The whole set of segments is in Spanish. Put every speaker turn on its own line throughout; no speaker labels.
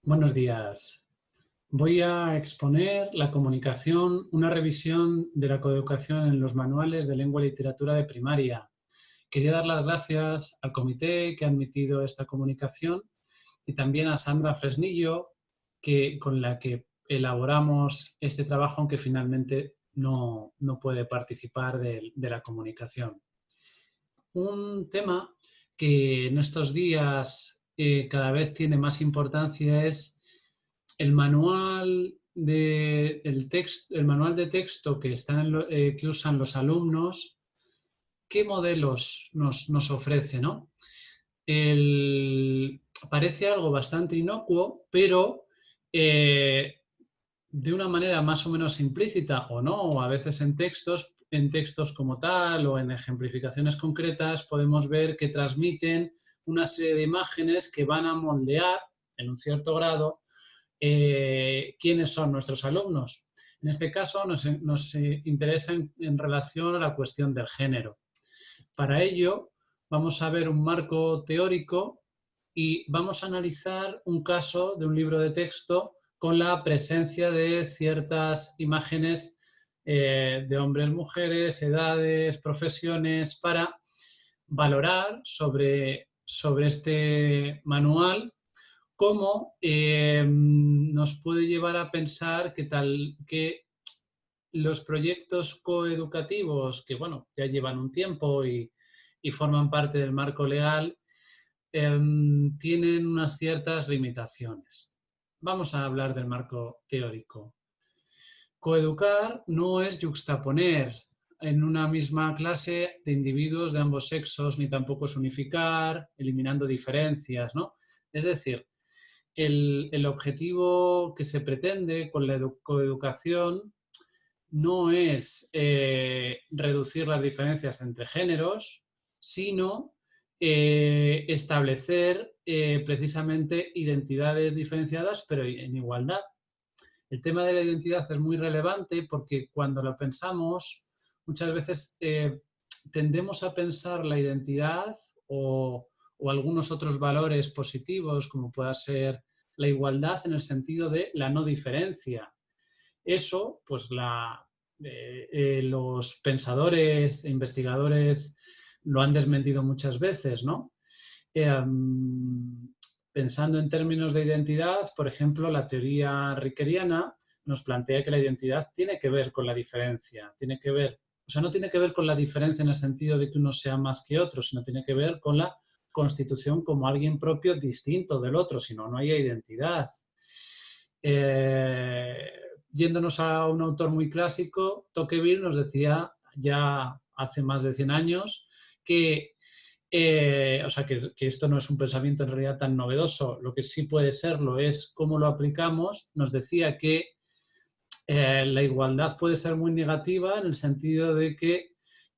Buenos días. Voy a exponer la comunicación, una revisión de la coeducación en los manuales de lengua y literatura de primaria. Quería dar las gracias al comité que ha admitido esta comunicación y también a Sandra Fresnillo, con la que elaboramos este trabajo, aunque finalmente no puede participar de la comunicación. Un tema que en estos días cada vez tiene más importancia es el manual el manual de texto que usan los alumnos. ¿Qué modelos nos ofrece, no? Parece algo bastante inocuo, pero de una manera más o menos implícita o no, o a veces en textos como tal o en ejemplificaciones concretas, podemos ver que transmiten una serie de imágenes que van a moldear en un cierto grado quiénes son nuestros alumnos. En este caso nos interesa en relación a la cuestión del género. Para ello vamos a ver un marco teórico y vamos a analizar un caso de un libro de texto con la presencia de ciertas imágenes de hombres, mujeres, edades, profesiones, para valorar sobre este manual cómo nos puede llevar a pensar que los proyectos coeducativos, que bueno, ya llevan un tiempo y forman parte del marco legal, tienen unas ciertas limitaciones. Vamos a hablar del marco teórico. Coeducar no es yuxtaponer en una misma clase de individuos de ambos sexos, ni tampoco es unificar, eliminando diferencias, ¿no? Es decir, el objetivo que se pretende con la coeducación no es reducir las diferencias entre géneros, sino establecer precisamente identidades diferenciadas, pero en igualdad. El tema de la identidad es muy relevante porque cuando lo pensamos, muchas veces tendemos a pensar la identidad o algunos otros valores positivos, como pueda ser la igualdad, en el sentido de la no diferencia. Eso, pues los pensadores e investigadores lo han desmentido muchas veces, ¿no? Pensando en términos de identidad, por ejemplo, la teoría rickeriana nos plantea que la identidad tiene que ver con la diferencia, tiene que ver, o sea, no tiene que ver con la diferencia en el sentido de que uno sea más que otro, sino tiene que ver con la constitución como alguien propio distinto del otro, si no, no hay identidad. Yéndonos a un autor muy clásico, Tocqueville nos decía ya hace más de 100 años que que esto no es un pensamiento en realidad tan novedoso, lo que sí puede serlo es cómo lo aplicamos. Nos decía que la igualdad puede ser muy negativa en el sentido de que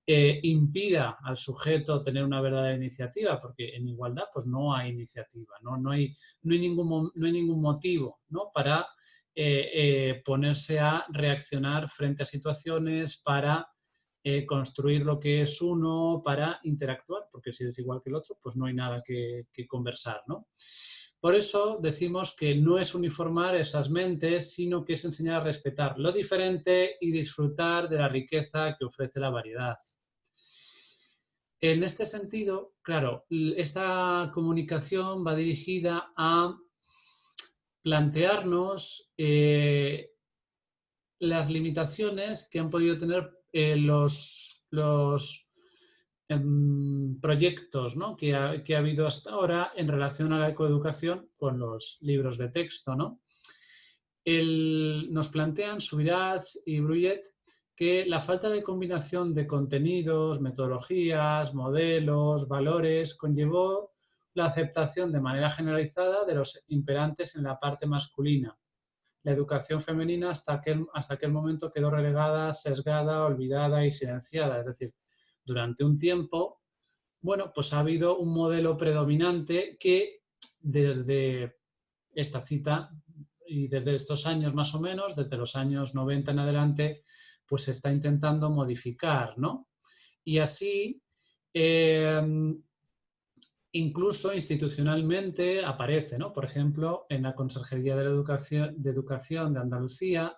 impida al sujeto tener una verdadera iniciativa, porque en igualdad pues no hay iniciativa, no hay ningún motivo, ¿no? Para ponerse a reaccionar frente a situaciones, para construir lo que es uno, para interactuar, porque si es igual que el otro, pues no hay nada que conversar, ¿no? Por eso decimos que no es uniformar esas mentes, sino que es enseñar a respetar lo diferente y disfrutar de la riqueza que ofrece la variedad. En este sentido, claro, esta comunicación va dirigida a plantearnos las limitaciones que han podido tener los proyectos, ¿no? que ha habido hasta ahora en relación a la ecoeducación con los libros de texto, ¿no? Nos plantean Subirats y Bruyet que la falta de combinación de contenidos, metodologías, modelos, valores, conllevó la aceptación de manera generalizada de los imperantes en la parte masculina. La educación femenina hasta aquel momento quedó relegada, sesgada, olvidada y silenciada. Es decir, durante un tiempo, bueno, pues ha habido un modelo predominante que desde esta cita y desde estos años más o menos, desde los años 90 en adelante, pues se está intentando modificar, ¿no? Y así incluso institucionalmente aparece, ¿no? Por ejemplo, en la Consejería de Educación de Andalucía,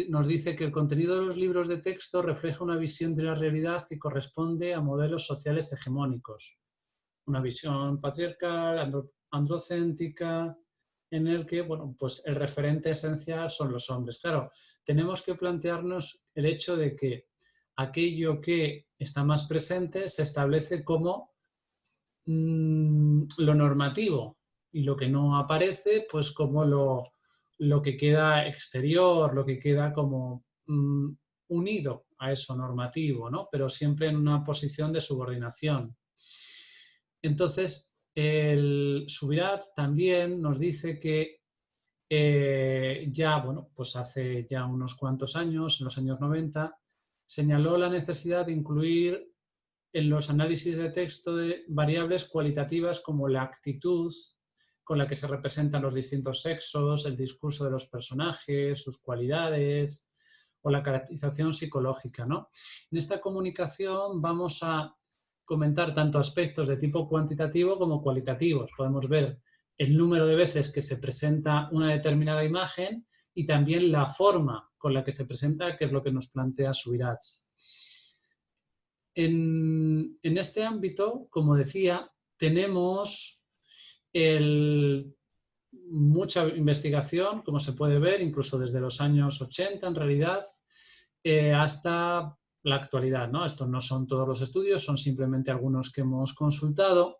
nos dice que el contenido de los libros de texto refleja una visión de la realidad que corresponde a modelos sociales hegemónicos. Una visión patriarcal, androcéntrica, en el que, bueno, pues el referente esencial son los hombres. Claro, tenemos que plantearnos el hecho de que aquello que está más presente se establece como lo normativo y lo que no aparece, pues como lo que queda exterior, lo que queda como unido a eso normativo, ¿no? Pero siempre en una posición de subordinación. Entonces, el Subirats también nos dice que ya, bueno, pues hace ya unos cuantos años, en los años 90, señaló la necesidad de incluir en los análisis de texto de variables cualitativas como la actitud con la que se representan los distintos sexos, el discurso de los personajes, sus cualidades o la caracterización psicológica, ¿no? En esta comunicación vamos a comentar tanto aspectos de tipo cuantitativo como cualitativos. Podemos ver el número de veces que se presenta una determinada imagen y también la forma con la que se presenta, que es lo que nos plantea Subirats. En este ámbito, como decía, tenemos mucha investigación, como se puede ver, incluso desde los años 80 en realidad, hasta la actualidad, ¿no? Estos no son todos los estudios, son simplemente algunos que hemos consultado,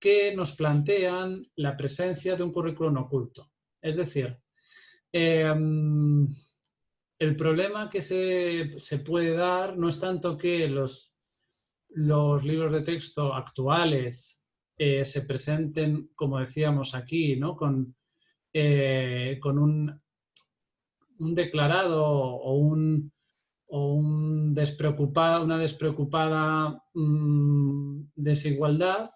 que nos plantean la presencia de un currículum oculto. Es decir, el problema que se puede dar no es tanto que los libros de texto actuales se presenten, como decíamos aquí, ¿no? con un declarado o una despreocupada desigualdad,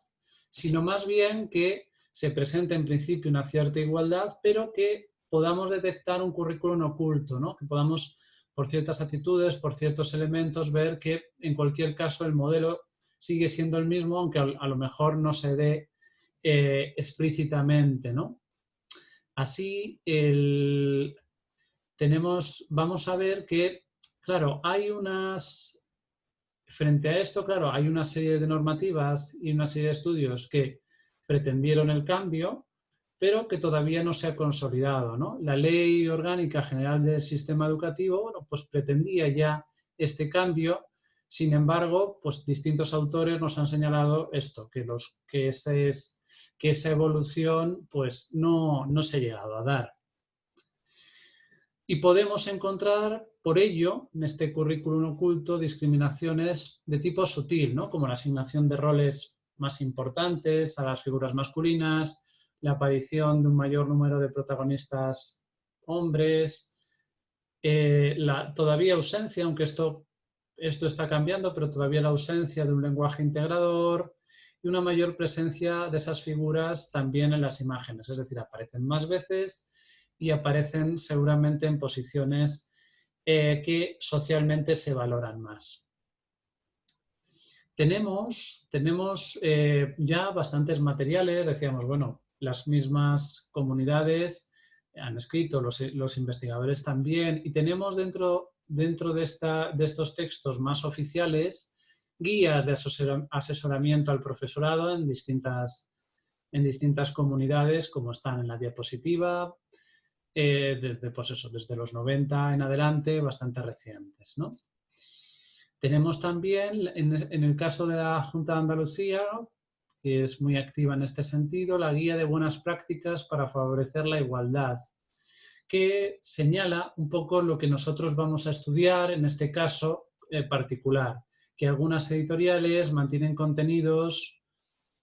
sino más bien que se presente en principio una cierta igualdad, pero que podamos detectar un currículum oculto, ¿no? Que podamos, por ciertas actitudes, por ciertos elementos, ver que en cualquier caso el modelo sigue siendo el mismo, aunque a lo mejor no se dé explícitamente, ¿no? Así, vamos a ver que, claro, frente a esto, claro, hay una serie de normativas y una serie de estudios que pretendieron el cambio, pero que todavía no se ha consolidado, ¿no? La Ley Orgánica General del Sistema Educativo, bueno, pues pretendía ya este cambio. Sin embargo, pues distintos autores nos han señalado esto, que esa evolución pues no se ha llegado a dar. Y podemos encontrar, por ello, en este currículum oculto, discriminaciones de tipo sutil, ¿no? Como la asignación de roles más importantes a las figuras masculinas, la aparición de un mayor número de protagonistas hombres, todavía ausencia, aunque esto está cambiando, pero todavía la ausencia de un lenguaje integrador y una mayor presencia de esas figuras también en las imágenes, es decir, aparecen más veces y aparecen seguramente en posiciones que socialmente se valoran más. Tenemos ya bastantes materiales, decíamos, bueno, las mismas comunidades han escrito, los investigadores también, y tenemos dentro de estos textos más oficiales guías de asesoramiento al profesorado en distintas comunidades, como están en la diapositiva, desde los 90 en adelante, bastante recientes, ¿no? Tenemos también, en el caso de la Junta de Andalucía, que es muy activa en este sentido, la Guía de Buenas Prácticas para Favorecer la Igualdad, que señala un poco lo que nosotros vamos a estudiar en este caso particular, que algunas editoriales mantienen contenidos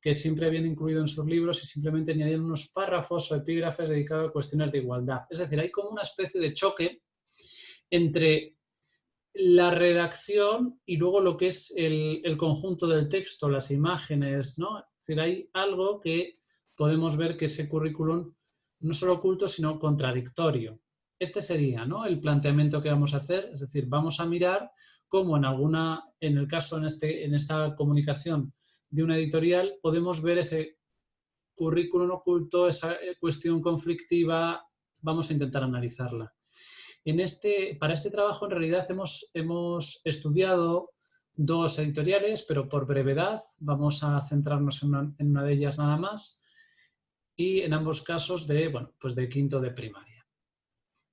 que siempre habían incluido en sus libros y simplemente añadían unos párrafos o epígrafes dedicados a cuestiones de igualdad. Es decir, hay como una especie de choque entre la redacción y luego lo que es el conjunto del texto, las imágenes, ¿no? Es decir, hay algo que podemos ver que ese currículum no solo oculto, sino contradictorio. Este sería, ¿no?, el planteamiento que vamos a hacer, es decir, vamos a mirar cómo en esta comunicación de una editorial, podemos ver ese currículum oculto, esa cuestión conflictiva, vamos a intentar analizarla. Para este trabajo, en realidad, hemos estudiado dos editoriales, pero por brevedad vamos a centrarnos en una de ellas nada más, y en ambos casos pues de quinto de primaria.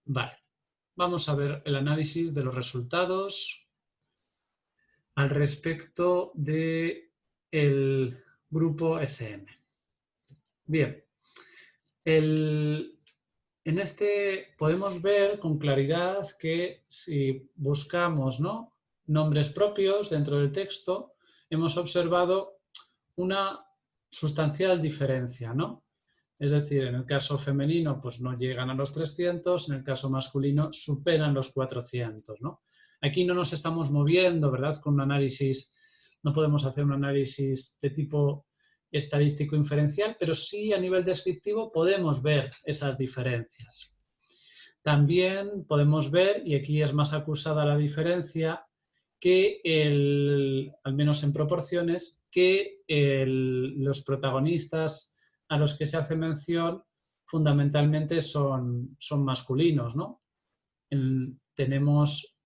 Vale, vamos a ver el análisis de los resultados al respecto del grupo SM. Bien, en este podemos ver con claridad que si buscamos, ¿no?, nombres propios dentro del texto, hemos observado una sustancial diferencia, ¿no? Es decir, en el caso femenino pues no llegan a los 300, en el caso masculino superan los 400, ¿no? Aquí no nos estamos moviendo, ¿verdad?, con un análisis, no podemos hacer un análisis de tipo estadístico inferencial, pero sí a nivel descriptivo podemos ver esas diferencias. También podemos ver, y aquí es más acusada la diferencia, que al menos en proporciones, que los protagonistas a los que se hace mención fundamentalmente son masculinos, ¿no? Tenemos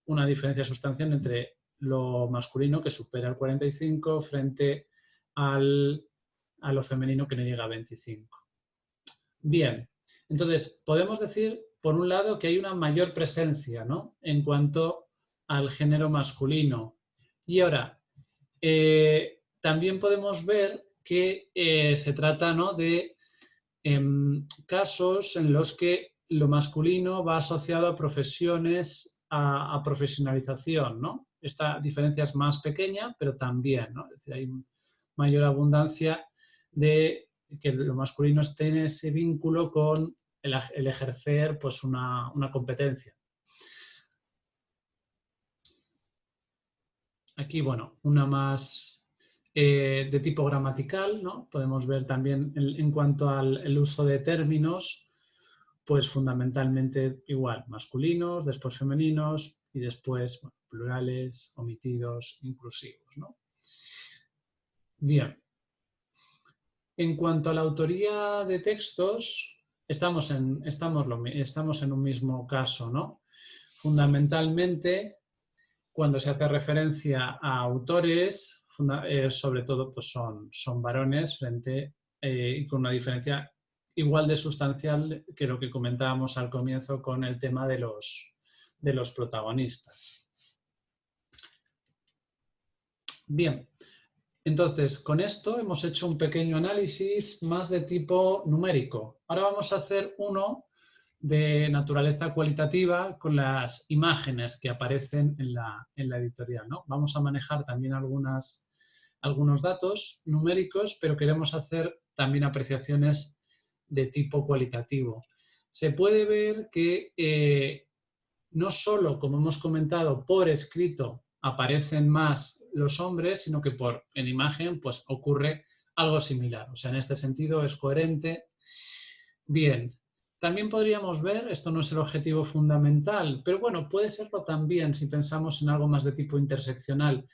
una diferencia sustancial entre lo masculino, que supera el 45, frente a lo femenino, que no llega a 25. Bien, entonces podemos decir, por un lado, que hay una mayor presencia, ¿no?, en cuanto al género masculino. Y ahora, también podemos ver que se trata, ¿no?, de casos en los que lo masculino va asociado a profesiones, a profesionalización, ¿no? Esta diferencia es más pequeña, pero también, ¿no? Es decir, hay mayor abundancia de que lo masculino esté en ese vínculo con el ejercer pues una competencia. Aquí, bueno, una más de tipo gramatical, ¿no? Podemos ver también en cuanto al uso de términos, pues fundamentalmente igual, masculinos, después femeninos y después, bueno, plurales, omitidos, inclusivos, ¿no? Bien. En cuanto a la autoría de textos, estamos en un mismo caso, ¿no? Fundamentalmente, cuando se hace referencia a autores, sobre todo pues son varones y con una diferencia igual de sustancial que lo que comentábamos al comienzo con el tema de los protagonistas. Bien, entonces con esto hemos hecho un pequeño análisis más de tipo numérico. Ahora vamos a hacer uno de naturaleza cualitativa con las imágenes que aparecen en la editorial, ¿no? Vamos a manejar también algunos datos numéricos, pero queremos hacer también apreciaciones de tipo cualitativo. Se puede ver que no solo, como hemos comentado, por escrito aparecen más los hombres, sino que en imagen pues ocurre algo similar. O sea, en este sentido es coherente. Bien. También podríamos ver, esto no es el objetivo fundamental, pero bueno, puede serlo también si pensamos en algo más de tipo interseccional,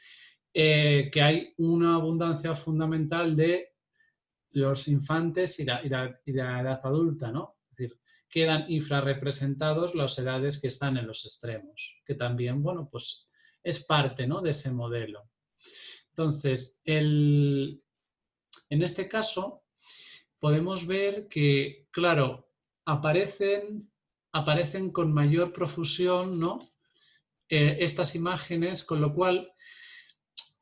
que hay una abundancia fundamental de los infantes y la edad adulta, ¿no? Es decir, quedan infrarrepresentados las edades que están en los extremos, que también, bueno, pues es parte, ¿no?, de ese modelo. Entonces, en este caso, podemos ver que, claro, aparecen con mayor profusión, ¿no?, estas imágenes, con lo cual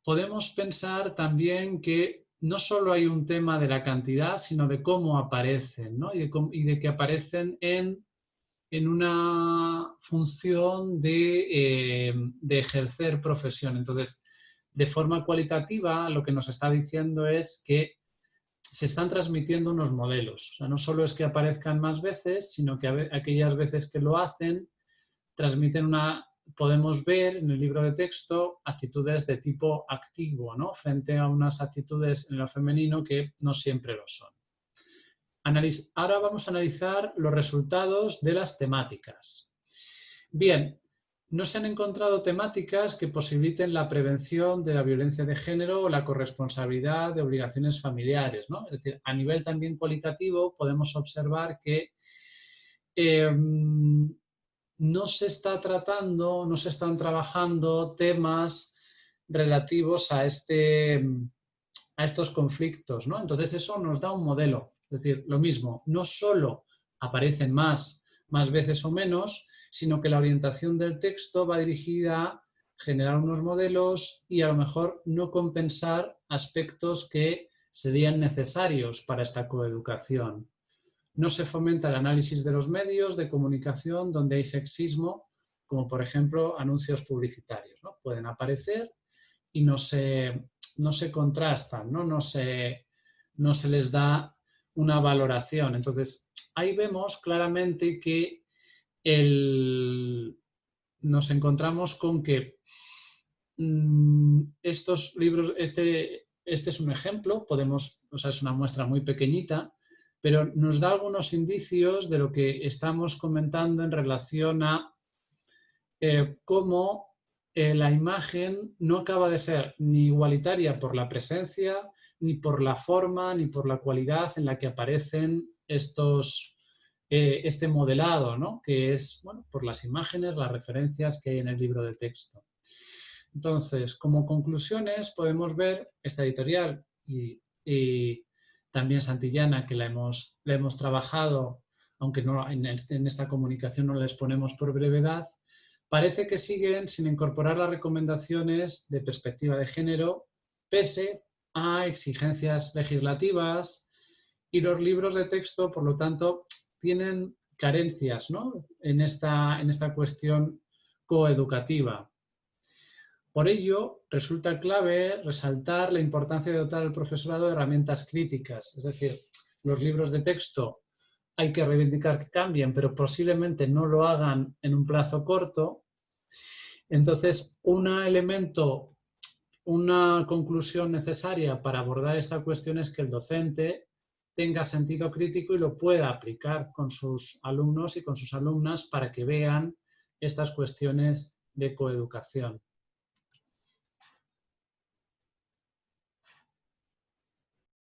podemos pensar también que no solo hay un tema de la cantidad, sino de cómo aparecen, ¿no?, y de que aparecen en una función de ejercer profesión. Entonces, de forma cualitativa, lo que nos está diciendo es que se están transmitiendo unos modelos. O sea, no solo es que aparezcan más veces, sino que aquellas veces que lo hacen, podemos ver en el libro de texto actitudes de tipo activo, ¿no?, frente a unas actitudes en lo femenino que no siempre lo son. Ahora vamos a analizar los resultados de las temáticas. Bien, no se han encontrado temáticas que posibiliten la prevención de la violencia de género o la corresponsabilidad de obligaciones familiares, ¿no? Es decir, a nivel también cualitativo podemos observar que no se está tratando, no se están trabajando temas relativos a estos conflictos, ¿no? Entonces eso nos da un modelo. Es decir, lo mismo, no solo aparecen más veces o menos, sino que la orientación del texto va dirigida a generar unos modelos y a lo mejor no compensar aspectos que serían necesarios para esta coeducación. No se fomenta el análisis de los medios de comunicación donde hay sexismo, como por ejemplo anuncios publicitarios, ¿no? Pueden aparecer y no se contrastan, ¿no? No se les da una valoración. Entonces, ahí vemos claramente que nos encontramos con que estos libros, este es un ejemplo, es una muestra muy pequeñita, pero nos da algunos indicios de lo que estamos comentando en relación a cómo la imagen no acaba de ser ni igualitaria por la presencia, ni por la forma, ni por la cualidad en la que aparecen este modelado, ¿no? Que es, bueno, por las imágenes, las referencias que hay en el libro de texto. Entonces, como conclusiones, podemos ver esta editorial y también Santillana, que la hemos trabajado, aunque no, en esta comunicación no la exponemos por brevedad, parece que siguen sin incorporar las recomendaciones de perspectiva de género, pese a exigencias legislativas, y los libros de texto, por lo tanto, tienen carencias, ¿no? en esta cuestión coeducativa. Por ello, resulta clave resaltar la importancia de dotar al profesorado de herramientas críticas. Es decir, los libros de texto hay que reivindicar que cambien, pero posiblemente no lo hagan en un plazo corto. Entonces, una conclusión necesaria para abordar esta cuestión es que el docente tenga sentido crítico y lo pueda aplicar con sus alumnos y con sus alumnas para que vean estas cuestiones de coeducación.